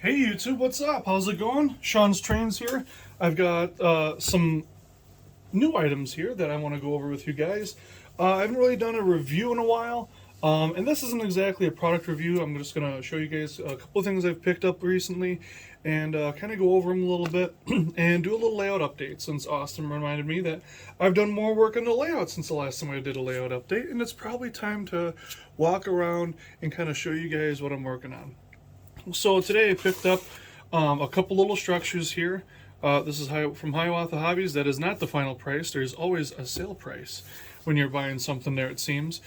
Hey YouTube, what's up? How's it going? Sean's Trains here. I've got some new items here that I want to go over with you guys. I haven't really done a review in a while, and this isn't exactly a product review. I'm just going to show you guys a couple of things I've picked up recently and kind of go over them a little bit and do a little layout update, since Austin reminded me that I've done more work on the layout since the last time I did a layout update, and it's probably time to walk around and kind of show you guys what I'm working on. So today I picked up a couple little structures here. This is from Hiawatha Hobbies. That is not the final price. There's always a sale price when you're buying something there, it seems.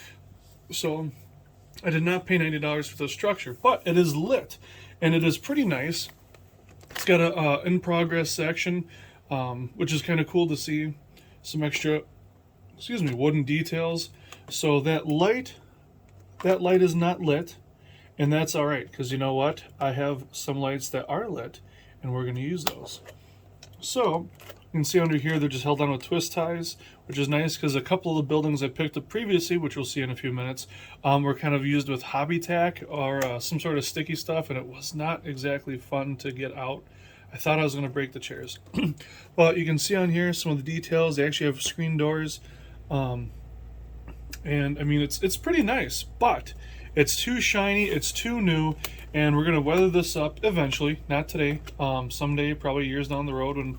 So I did not pay $90 for this structure, but it is lit and it is pretty nice. It's got a in progress section, which is kind of cool to see. Some extra, wooden details. So that light is not lit. And that's all right, because you know what? I have some lights that are lit, and we're going to use those. So, you can see under here, they're just held on with twist ties, which is nice, because a couple of the buildings I picked up previously, which we'll see in a few minutes, were kind of used with hobby tack or some sort of sticky stuff, and it was not exactly fun to get out. I thought I was going to break the chairs. But you can see on here some of the details. They actually have screen doors. And, I mean, it's pretty nice, but it's too shiny, it's too new, and we're going to weather this up eventually. Not today, someday, probably years down the road, when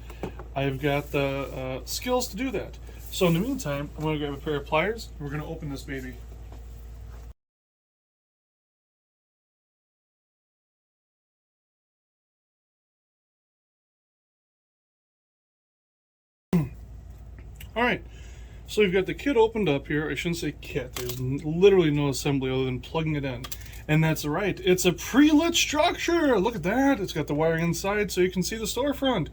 I've got the skills to do that. So in the meantime, I'm going to grab a pair of pliers, and we're going to open this baby. Alright, so we've got the kit opened up here. I shouldn't say kit, there's literally no assembly other than plugging it in. And that's right, it's a pre-lit structure! Look at that, it's got the wiring inside so you can see the storefront.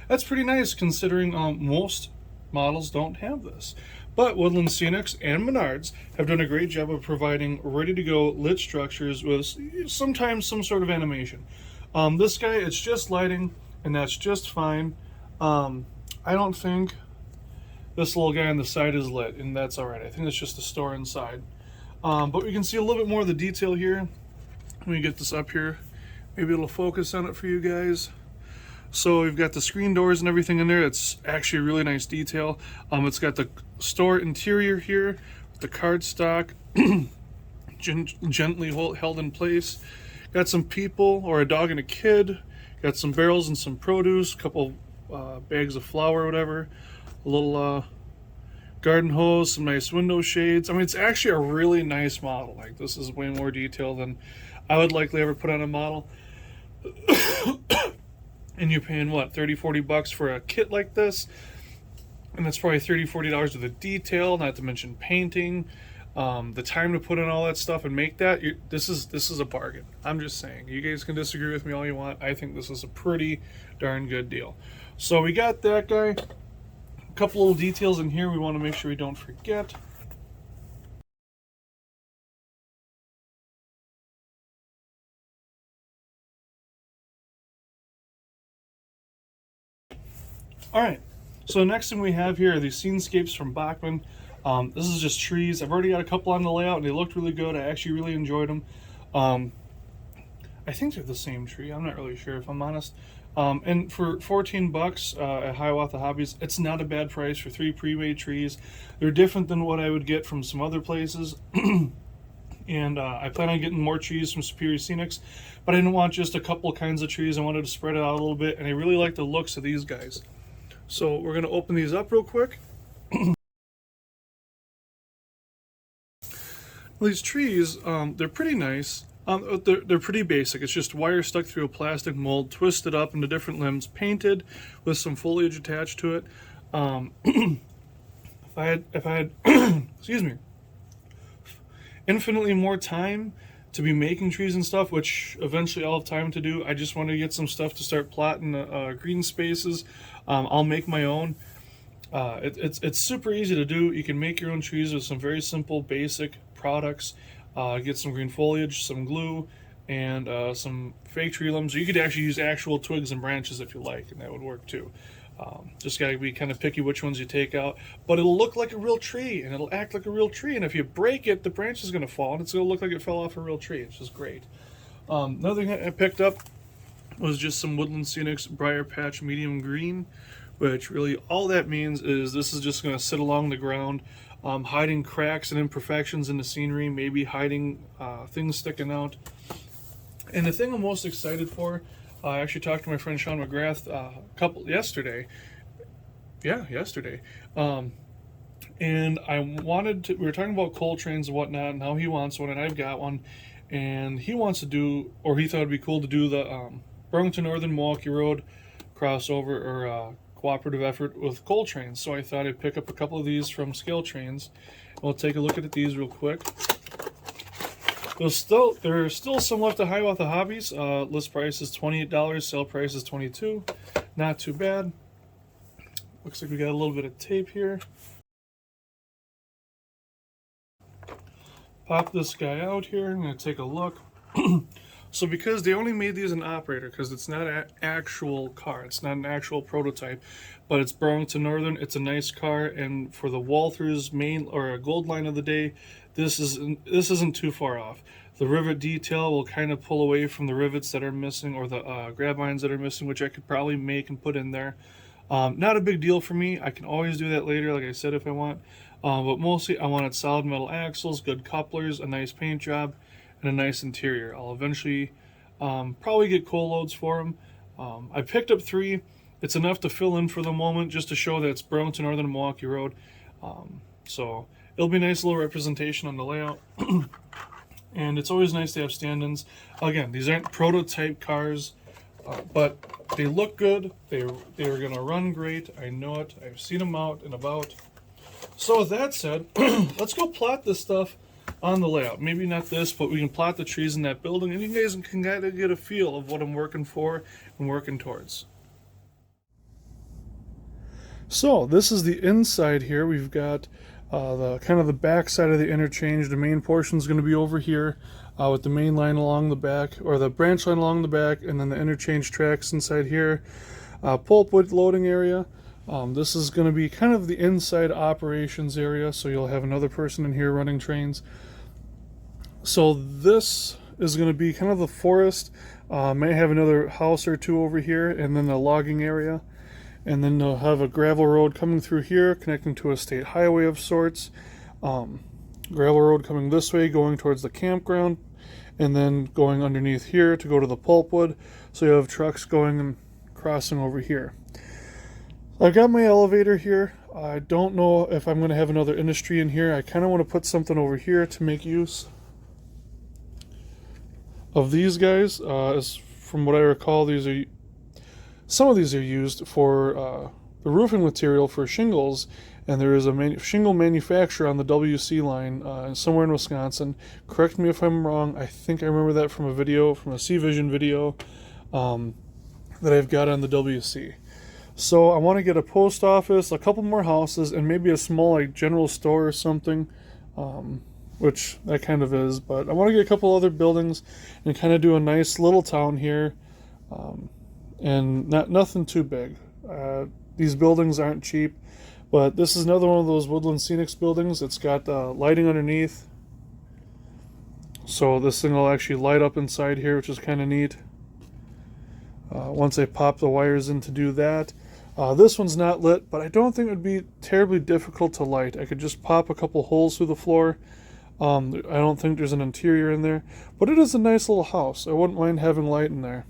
That's pretty nice considering most models don't have this. But Woodland Scenics and Menards have done a great job of providing ready-to-go lit structures with sometimes some sort of animation. This guy, it's just lighting, and that's just fine. I don't think this little guy on the side is lit, and that's alright. I think it's just a store inside. But we can see a little bit more of the detail here. Let me get this up here. Maybe it'll focus on it for you guys. So we've got the screen doors and everything in there. It's actually a really nice detail. It's got the store interior here, with the cardstock gently held in place. Got some people, or a dog and a kid. Got some barrels and some produce, a couple bags of flour or whatever. A little garden hose, some nice window shades. I mean, it's actually a really nice model. Like, this is way more detail than I would likely ever put on a model. And you're paying, what, 30-40 bucks for a kit like this? And that's probably $30-40 with the detail, not to mention painting, the time to put in all that stuff and make that. This is a bargain. I'm just saying. You guys can disagree with me all you want. I think this is a pretty darn good deal. So we got that guy. Couple little details in here we want to make sure we don't forget. Alright, so the next thing we have here are these Scenescapes from Bachman. This is just trees. I've already got a couple on the layout and they looked really good. I actually really enjoyed them. I think they're the same tree. I'm not really sure, if I'm honest. And for 14 bucks at Hiawatha Hobbies, it's not a bad price for 3 pre-made trees. They're different than what I would get from some other places. And I plan on getting more trees from Superior Scenics, but I didn't want just a couple kinds of trees. I wanted to spread it out a little bit, and I really like the looks of these guys. So we're going to open these up real quick. Well, these trees, they're pretty nice. They're pretty basic. It's just wire stuck through a plastic mold, twisted up into different limbs, painted with some foliage attached to it. If I had excuse me, infinitely more time to be making trees and stuff, which eventually I'll have time to do, I just want to get some stuff to start plotting green spaces. I'll make my own. It's super easy to do. You can make your own trees with some very simple, basic products. Get some green foliage, some glue, and some fake tree limbs. You could actually use actual twigs and branches if you like, and that would work too. Just gotta be kind of picky which ones you take out, but it'll look like a real tree and it'll act like a real tree, and if you break it, the branch is gonna fall and it's gonna look like it fell off a real tree. It's just great. Another thing I picked up, was just some Woodland Scenics Briar Patch Medium Green, which really all that means is this is just going to sit along the ground, hiding cracks and imperfections in the scenery, maybe hiding things sticking out. And the thing I'm most excited for, I actually talked to my friend Sean McGrath yesterday. Yeah, yesterday. And I wanted to, we were talking about coal trains and whatnot, and how he wants one, and I've got one. And he wants to do, or he thought it'd be cool to do the Burlington Northern Milwaukee Road crossover or cooperative effort with coal trains. So I thought I'd pick up a couple of these from Scale Trains. We'll take a look at these real quick. There's still some left at Hiawatha Hobbies. List price is $28, sale price is $22. Not too bad. Looks like we got a little bit of tape here. Pop this guy out here. I'm going to take a look. So because they only made these an operator, because it's not an actual car, it's not an actual prototype, but it's Burlington Northern, it's a nice car, and for the walkthroughs main or a gold line of the day, this isn't too far off. The rivet detail will kind of pull away from the rivets that are missing, or the grab lines that are missing, which I could probably make and put in there. Not a big deal for me. I can always do that later, like I said, if I want. But mostly I wanted solid metal axles, good couplers, a nice paint job, and a nice interior. I'll eventually probably get coal loads for them. I picked up 3. It's enough to fill in for the moment, just to show that it's Burlington Northern Milwaukee Road. So it'll be a nice little representation on the layout. And it's always nice to have stand-ins. Again, these aren't prototype cars, but they look good. They're going to run great. I know it. I've seen them out and about. So with that said, let's go plot this stuff on the layout. Maybe not this, but we can plot the trees in that building, and you guys can kind of get a feel of what I'm working for and working towards. So this is the inside here. We've got the kind of the back side of the interchange. The main portion is going to be over here with the main line along the back, or the branch line along the back, and then the interchange tracks inside here. Pulpwood loading area. This is going to be kind of the inside operations area, so you'll have another person in here running trains. So this is going to be kind of the forest. May have another house or two over here, and then the logging area. And then they'll have a gravel road coming through here, connecting to a state highway of sorts. Gravel road coming this way, going towards the campground, and then going underneath here to go to the pulpwood. So you have trucks going and crossing over here. I've got my elevator here. I don't know if I'm going to have another industry in here. I kind of want to put something over here to make use of these guys. As from what I recall, some of these are used for the roofing material for shingles, and there is a shingle manufacturer on the WC line somewhere in Wisconsin. Correct me if I'm wrong. I think I remember that from a video, from a C-Vision video that I've got on the WC. So I want to get a post office, a couple more houses, and maybe a small like general store or something, which that kind of is. But I want to get a couple other buildings and kind of do a nice little town here, and nothing too big. These buildings aren't cheap, but this is another one of those Woodland Scenics buildings. It's got lighting underneath, so this thing will actually light up inside here, which is kind of neat. Once I pop the wires in to do that. This one's not lit, but I don't think it would be terribly difficult to light. I could just pop a couple holes through the floor. I don't think there's an interior in there, but it is a nice little house. I wouldn't mind having light in there.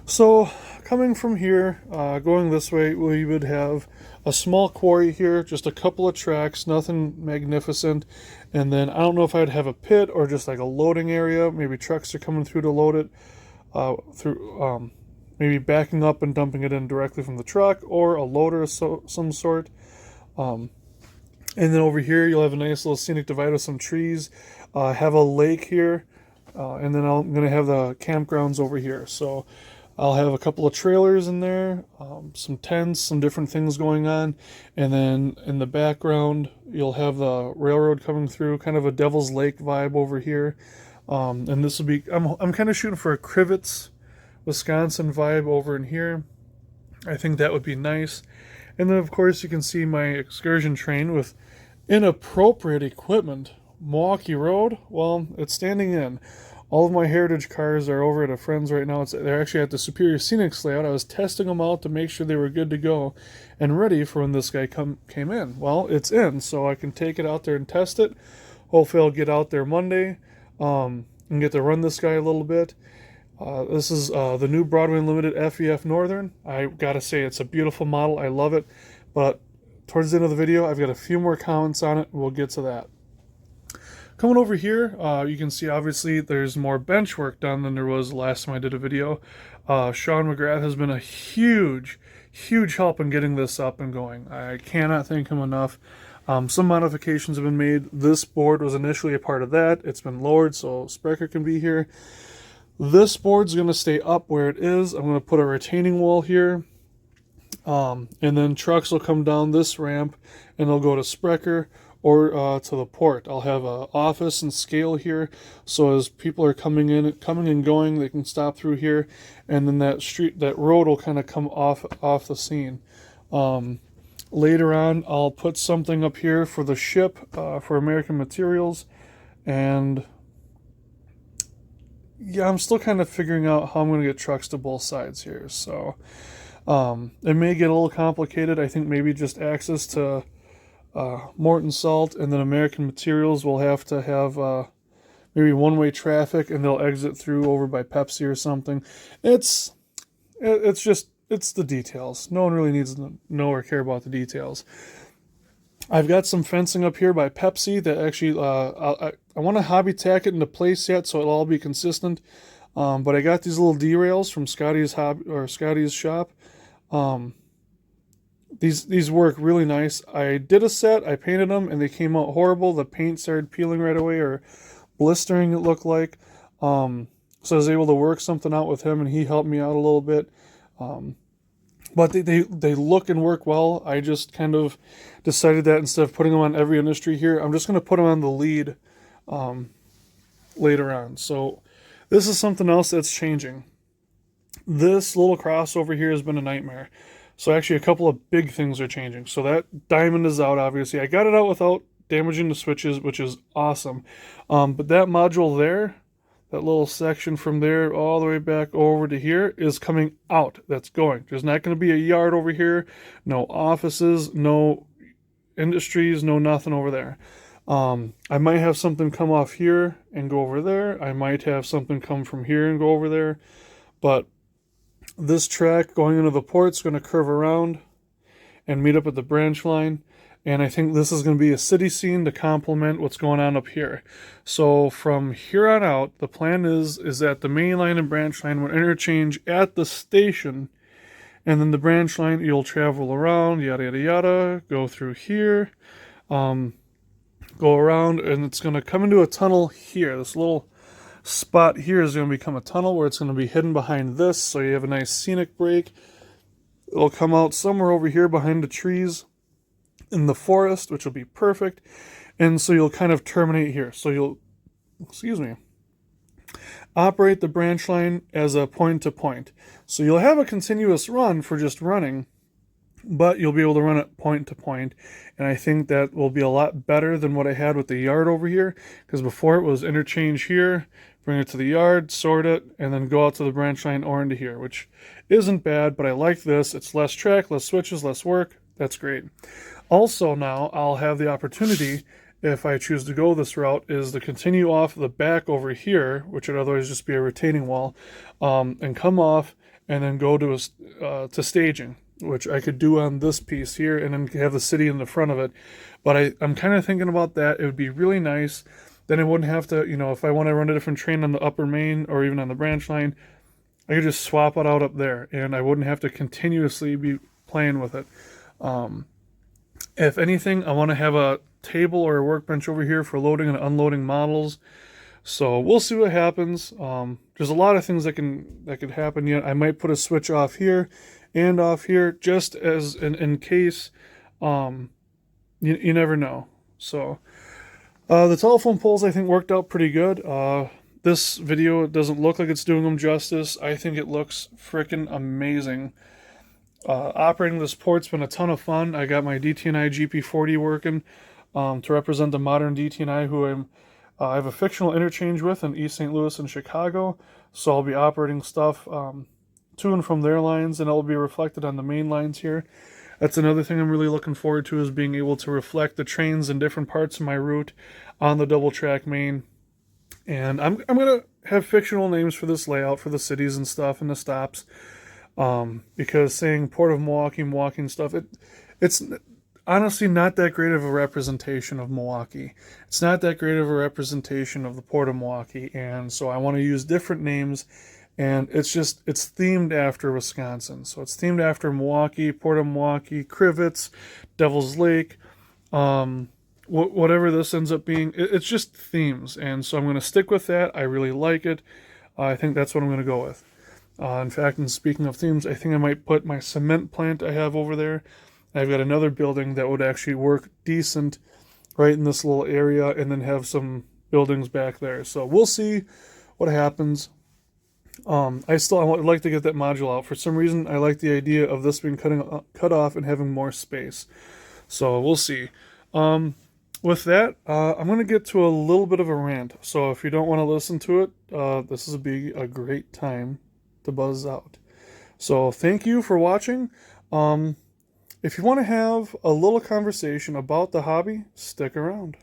So coming from here, going this way, we would have a small quarry here, just a couple of tracks, nothing magnificent. And then I don't know if I'd have a pit or just like a loading area. Maybe trucks are coming through to load it. Maybe backing up and dumping it in directly from the truck, or a loader of some sort. And then over here you'll have a nice little scenic divide with some trees. Have a lake here, and then I'm going to have the campgrounds over here. So I'll have a couple of trailers in there, some tents, some different things going on, and then in the background you'll have the railroad coming through, kind of a Devil's Lake vibe over here. And this will be, I'm kind of shooting for a Crivets, Wisconsin vibe over in here. I think that would be nice. And then of course you can see my excursion train with inappropriate equipment. Milwaukee Road, well, it's standing in. All of my heritage cars are over at a friend's right now. They're actually at the Superior Scenics layout. I was testing them out to make sure they were good to go and ready for when this guy came in. Well, it's in, so I can take it out there and test it. Hopefully I'll get out there Monday and get to run this guy a little bit. This is the new Broadway Limited FEF Northern. I gotta say, it's a beautiful model. I love it. But towards the end of the video, I've got a few more comments on it. We'll get to that. Coming over here, you can see obviously there's more bench work done than there was the last time I did a video. Sean McGrath has been a huge help in getting this up and going. I cannot thank him enough. Some modifications have been made. This board was initially a part of that. It's been lowered so Sprecher can be here. This board's going to stay up where it is. I'm going to put a retaining wall here. And then trucks will come down this ramp and they'll go to Sprecher or to the port. I'll have an office and scale here, so as people are coming and going, they can stop through here, and then that road will kind of come off the scene. Later on, I'll put something up here for the ship for American Materials, and yeah, I'm still kind of figuring out how I'm going to get trucks to both sides here. So it may get a little complicated. I think maybe just access to Morton Salt, and then American Materials will have to have maybe one-way traffic, and they'll exit through over by Pepsi or something. It's the details. No one really needs to know or care about the details. I've got some fencing up here by Pepsi that actually I want to hobby tack it into place yet, so it'll all be consistent. But I got these little derails from Scotty's shop. These work really nice. I did a set, I painted them, and they came out horrible. The paint started peeling right away, or blistering, it looked like. So I was able to work something out with him, and he helped me out a little bit. But they look and work well. I just kind of decided that instead of putting them on every industry here, I'm just going to put them on the lead later on. So this is something else that's changing. This little crossover here has been a nightmare. So actually a couple of big things are changing. So that diamond is out, obviously. I got it out without damaging the switches, which is awesome. But that module there, that little section from there all the way back over to here is coming out. That's going. There's not going to be a yard over here. No offices, no industries, no nothing over there. I might have something come off here and go over there. I might have something come from here and go over there. But this track going into the port is going to curve around and meet up at the branch line. And I think this is going to be a city scene to complement what's going on up here. So from here on out, the plan is that the main line and branch line will interchange at the station. And then the branch line, you'll travel around, yada, yada, yada, go through here, go around, and it's going to come into a tunnel here. This little spot here is going to become a tunnel where it's going to be hidden behind this, so you have a nice scenic break. It'll come out somewhere over here behind the trees in the forest, which will be perfect. And so you'll kind of terminate here. So you'll, operate the branch line as a point-to-point. So you'll have a continuous run for just running, but you'll be able to run it point to point. And I think that will be a lot better than what I had with the yard over here, because before it was interchange here, bring it to the yard, sort it, and then go out to the branch line or into here, which isn't bad, but I like this. It's less track, less switches, less work. That's great. Also now I'll have the opportunity, if I choose to go this route, is to continue off the back over here, which would otherwise just be a retaining wall, and come off and then go to staging, which I could do on this piece here, and then have the city in the front of it. But I'm kind of thinking about that. It would be really nice. Then I wouldn't have to, if I want to run a different train on the upper main or even on the branch line, I could just swap it out up there, and I wouldn't have to continuously be playing with it. If anything, I want to have a table or a workbench over here for loading and unloading models. So we'll see what happens. There's a lot of things that could happen yet. I might put a switch off here and off here, just as in case. You never know. So the telephone poles I think worked out pretty good. This video doesn't look like it's doing them justice. I think it looks freaking amazing. Operating this port's been a ton of fun. I got my DTNI GP40 working to represent the modern DTNI, who I'm I have a fictional interchange with in East St. Louis and Chicago, so I'll be operating stuff to and from their lines, and it'll be reflected on the main lines here. That's another thing I'm really looking forward to, is being able to reflect the trains in different parts of my route on the double track main. And I'm gonna have fictional names for this layout for the cities and stuff and the stops, because saying Port of Milwaukee, Milwaukee and stuff, it's honestly not that great of a representation of Milwaukee. It's not that great of a representation of the Port of Milwaukee, and so I want to use different names. And it's themed after Wisconsin. So it's themed after Milwaukee, Port of Milwaukee, Crivets, Devil's Lake, whatever this ends up being. It's just themes. And so I'm going to stick with that. I really like it. I think that's what I'm going to go with. In fact, and speaking of themes, I think I might put my cement plant I have over there. I've got another building that would actually work decent right in this little area, and then have some buildings back there. So we'll see what happens. I would like to get that module out. For some reason, I like the idea of this being cut off and having more space. So we'll see. With that, I'm going to get to a little bit of a rant. So if you don't want to listen to it, this will be a great time to buzz out. So thank you for watching. If you want to have a little conversation about the hobby, stick around.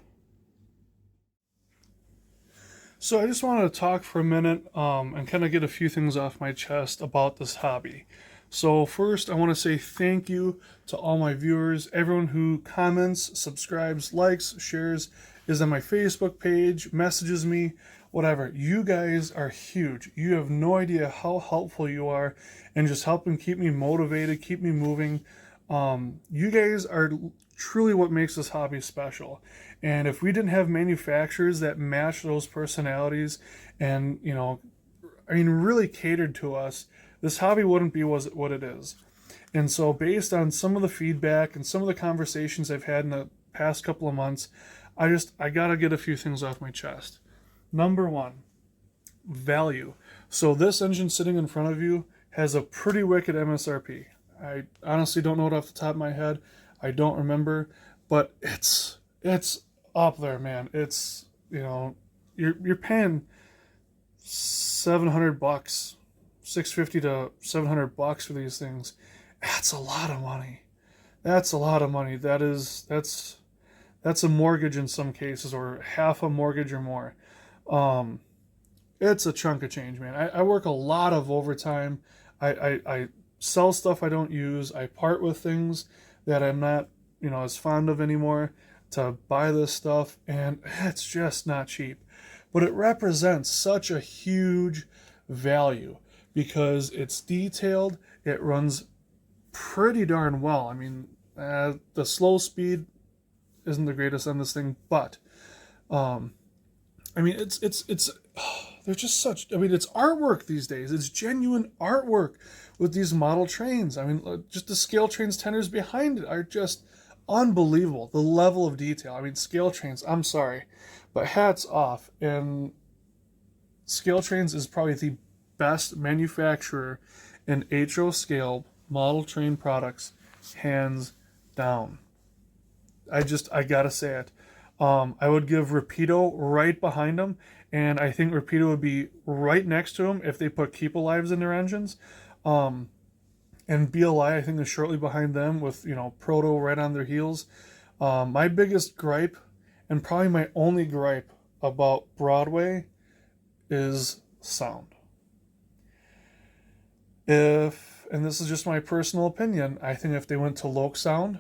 So I just wanted to talk for a minute and kind of get a few things off my chest about this hobby. So first, I want to say thank you to all my viewers, everyone who comments, subscribes, likes, shares, is on my Facebook page, messages me, whatever. You guys are huge. You have no idea how helpful you are in just helping keep me motivated, keep me moving. You guys are truly what makes this hobby special. And if we didn't have manufacturers that match those personalities and, really catered to us, this hobby wouldn't be what it is. And so based on some of the feedback and some of the conversations I've had in the past couple of months, I gotta get a few things off my chest. Number one, value. So this engine sitting in front of you has a pretty wicked MSRP. I honestly don't know it off the top of my head. I don't remember, but it's up there, man. It's, you're paying $700, $650 to $700 for these things. That's a lot of money. That's a lot of money. That's a mortgage in some cases, or half a mortgage or more. It's a chunk of change, man. I work a lot of overtime. I sell stuff I don't use. I part with things that I'm not, as fond of anymore to buy this stuff, and it's just not cheap. But it represents such a huge value because it's detailed. It runs pretty darn well. I mean, the slow speed isn't the greatest on this thing, but it's they're just such, it's artwork these days. It's genuine artwork with these model trains. Just the scale trains tenders behind it are just unbelievable. The level of detail. Scale trains, I'm sorry, but hats off. And Scale Trains is probably the best manufacturer in HO scale model train products, hands down. I gotta say it. I would give Rapido right behind them, and I think Rapido would be right next to them if they put Keep Alives in their engines. And BLI, I think, is shortly behind them with, Proto right on their heels. My biggest gripe, and probably my only gripe about Broadway, is sound. And this is just my personal opinion, I think if they went to Loc Sound,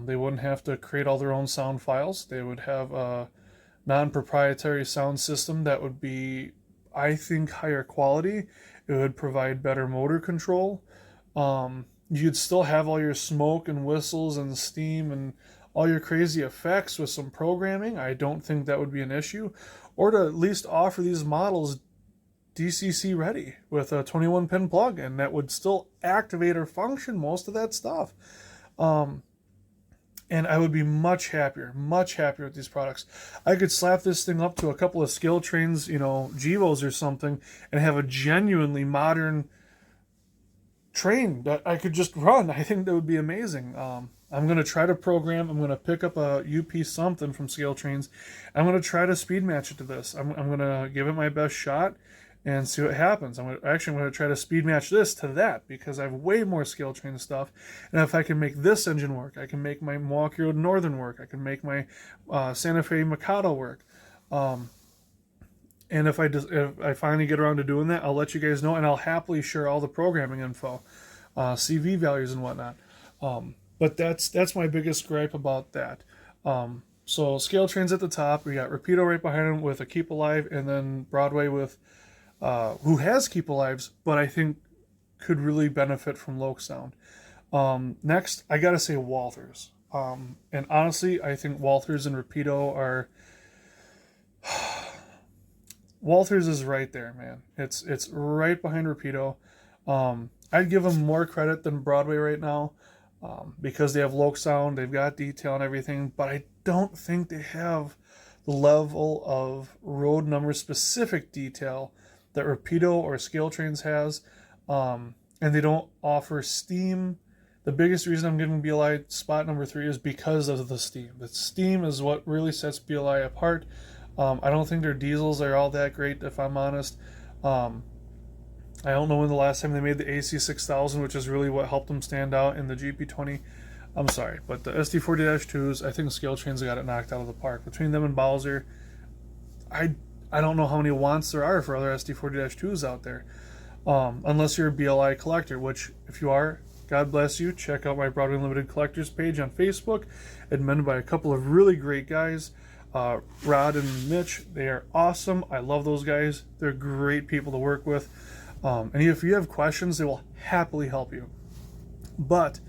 they wouldn't have to create all their own sound files. They would have a non-proprietary sound system that would be, I think, higher quality. It would provide better motor control. You'd still have all your smoke and whistles and steam and all your crazy effects with some programming. I don't think that would be an issue. Or to at least offer these models DCC ready with a 21-pin plug, and that would still activate or function most of that stuff. And I would be much happier with these products. I could slap this thing up to a couple of Scale Trains, Gevos or something, and have a genuinely modern train that I could just run. I think that would be amazing. I'm going to try to program. I'm going to pick up a UP something from Scale Trains. I'm going to try to speed match it to this. I'm going to give it my best shot and see what happens. I'm going to try to speed match this to that because I have way more Scale Train stuff. And if I can make this engine work, I can make my Milwaukee Road Northern work. I can make my Santa Fe Mikado work. And if I finally get around to doing that, I'll let you guys know, and I'll happily share all the programming info, CV values and whatnot. But that's my biggest gripe about that. So Scale Trains at the top. We got Rapido right behind him with a Keep Alive, and then Broadway with who has Keep Alives, but I think could really benefit from Loc Sound. Next, I gotta say Walthers. And honestly, I think Walthers and Rapido are. Walthers is right there, man. It's right behind Rapido. I'd give them more credit than Broadway right now because they have Loc Sound, they've got detail and everything, but I don't think they have the level of road number specific detail that Rapido or Scale Trains has, and they don't offer steam. The biggest reason I'm giving BLI spot number 3 is because of the steam. The steam is what really sets BLI apart. I don't think their diesels are all that great, if I'm honest. I don't know when the last time they made the AC6000, which is really what helped them stand out in the GP20. I'm sorry, but the SD40-2s, I think Scale Trains got it knocked out of the park. Between them and Bowser, I don't know how many wants there are for other SD40-2s out there. Unless you're a BLI collector, which, if you are, God bless you. Check out my Broadway Limited Collectors page on Facebook, admitted by a couple of really great guys. Rod and Mitch, they are awesome. I love those guys. They're great people to work with. And if you have questions, they will happily help you. But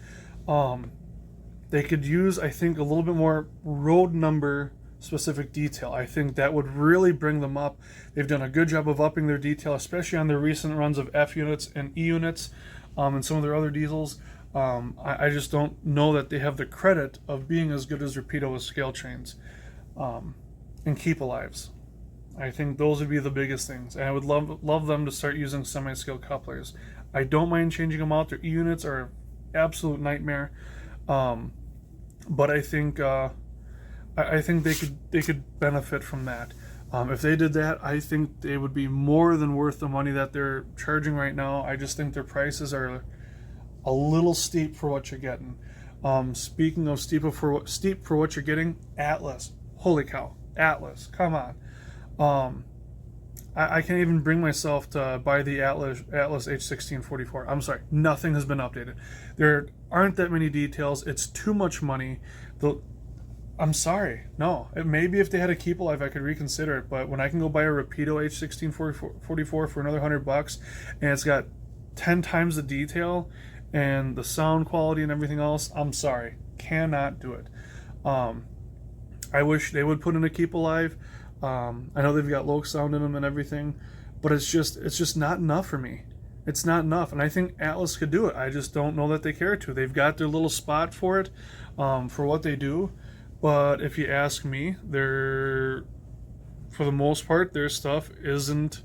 they could use, I think, a little bit more road number specific detail. I think that would really bring them up. They've done a good job of upping their detail, especially on their recent runs of F units and E units and some of their other diesels. I just don't know that they have the credit of being as good as Rapido with Scale Trains. And Keep Alives. I think those would be the biggest things. And I would love them to start using semi-scale couplers. I don't mind changing them out. Their E units are an absolute nightmare. But I think they could benefit from that. If they did that, I think they would be more than worth the money that they're charging right now. I just think their prices are a little steep for what you're getting. Speaking of steep for what you're getting, Atlas. Holy cow, Atlas, come on. I can't even bring myself to buy the Atlas H1644. I'm sorry, nothing has been updated. There aren't that many details. It's too much money. I'm sorry, no. Maybe if they had a Keep Alive, I could reconsider it. But when I can go buy a Rapido H1644 for another $100, and it's got 10 times the detail and the sound quality and everything else, I'm sorry, cannot do it. I wish they would put in a Keep Alive. I know they've got Loc Sound in them and everything, but it's just not enough for me. It's not enough, and I think Atlas could do it. I just don't know that they care to. They've got their little spot for it, for what they do. But if you ask me, for the most part, their stuff isn't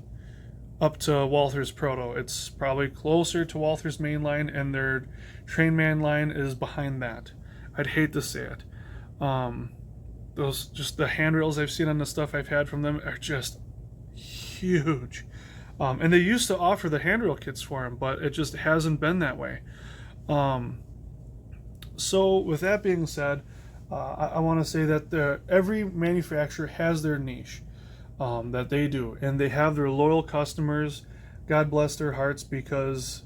up to Walther's Proto. It's probably closer to Walther's mainline, and their train man line is behind that. I'd hate to say it. Just the handrails I've seen on the stuff I've had from them are just huge. And they used to offer the handrail kits for them, but it just hasn't been that way. So with that being said, I want to say that every manufacturer has their niche that they do, and they have their loyal customers. God bless their hearts, because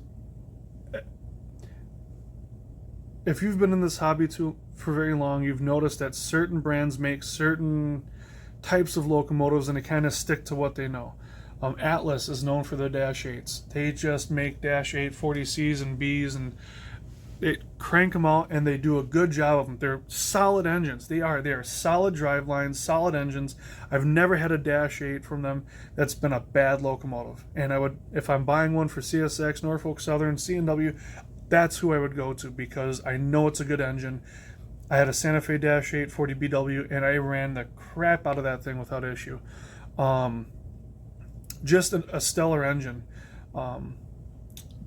if you've been in this hobby for very long, you've noticed that certain brands make certain types of locomotives and they kind of stick to what they know. Atlas is known for their Dash 8s. They just make Dash 8 40Cs and Bs, and they crank them out, and they do a good job of them. They're solid engines. They are solid drive lines, solid engines. I've never had a Dash 8 from them that's been a bad locomotive. And I would, if I'm buying one for CSX, Norfolk Southern, C&W, that's who I would go to, because I know it's a good engine. I had a Santa Fe Dash 8 40BW, and I ran the crap out of that thing without issue. Just a stellar engine.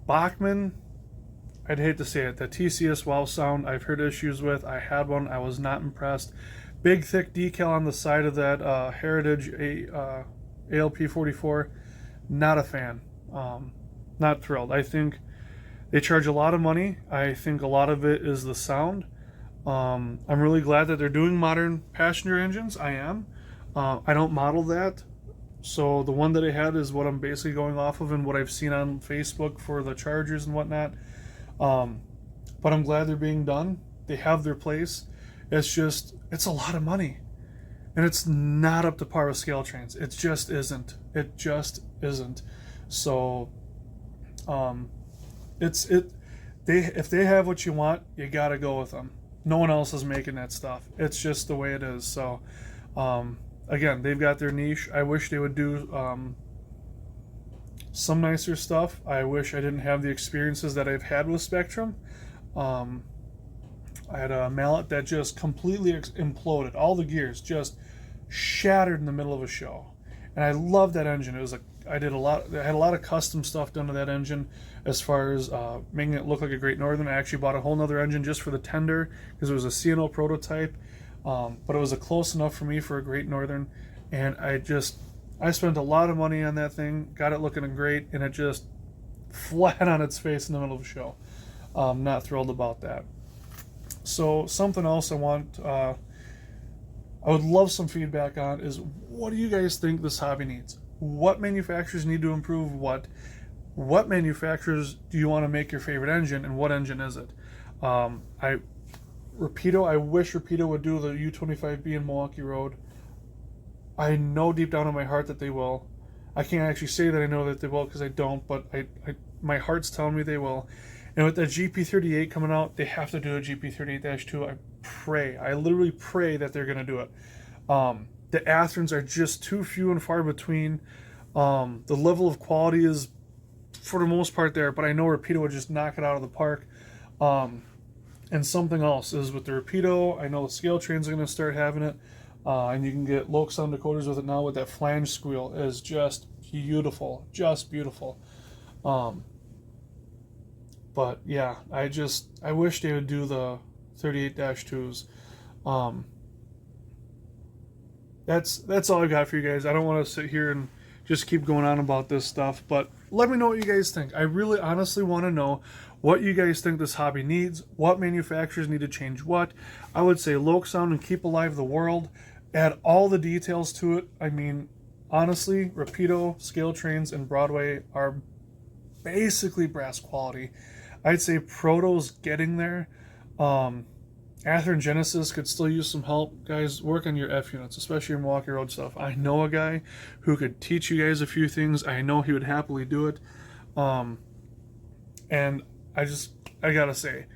Bachmann, I'd hate to say it, the TCS wow sound I've heard issues with. I had one, I was not impressed. Big thick decal on the side of that Heritage ALP44, not a fan. Not thrilled. I think they charge a lot of money. I think a lot of it is the sound. I'm really glad that they're doing modern passenger engines. I am. I don't model that, so the one that I had is what I'm basically going off of and what I've seen on Facebook for the Chargers and whatnot. But I'm glad they're being done. They have their place. It's just, it's a lot of money. And it's not up to par with scale trains. It just isn't. It just isn't. So, if they have what you want, you gotta go with them. No one else is making that stuff. It's just the way it is. So, again, they've got their niche. I wish they would do some nicer stuff. I wish I didn't have the experiences that I've had with Spectrum. I had a mallet that just completely imploded. All the gears just shattered in the middle of a show. And I love that engine. It was I had a lot of custom stuff done to that engine as far as making it look like a Great Northern. I actually bought a whole nother engine just for the tender because it was a CNO prototype. But it was close enough for me for a Great Northern. And I spent a lot of money on that thing, got it looking great, and it just flat on its face in the middle of a show. Not thrilled about that. So something else I would love some feedback on is, what do you guys think this hobby needs? What manufacturers need to improve what? What manufacturers do you want to make your favorite engine, and what engine is it? I wish Rapido would do the U25B in Milwaukee Road. I know deep down in my heart that they will. I can't actually say that I know that they will because I don't, but my heart's telling me they will. And with that GP38 coming out, they have to do a GP38-2. I literally pray that they're going to do it. The Atherons are just too few and far between. The level of quality is, for the most part, there, but I know Rapido would just knock it out of the park. And something else is with the Rapido, I know the scale trains are going to start having it. And you can get Loc sound decoders with it now with that flange squeal. It is just beautiful. Just beautiful. But yeah, I wish they would do the 38-2s. That's all I got for you guys. I don't want to sit here and just keep going on about this stuff, but let me know what you guys think. I really honestly want to know what you guys think this hobby needs, what manufacturers need to change what. I would say Loc sound and keep alive the world. Add all the details to it. I mean, honestly, Rapido, scale trains, and Broadway are basically brass quality. I'd say Proto's getting there. Athearn Genesis could still use some help. Guys, work on your F units, especially your Milwaukee Road stuff. I know a guy who could teach you guys a few things. I know he would happily do it. And I gotta say,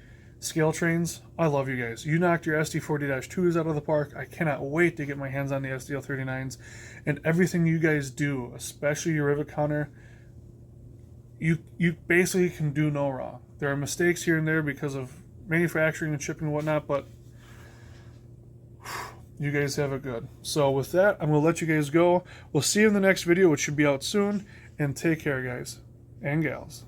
scale trains, I love you guys. You knocked your SD40-2s out of the park. I cannot wait to get my hands on the SDL39s. And everything you guys do, especially your rivet counter, you basically can do no wrong. There are mistakes here and there because of manufacturing and shipping and whatnot, but you guys have it good. So with that, I'm going to let you guys go. We'll see you in the next video, which should be out soon, and take care, guys and gals.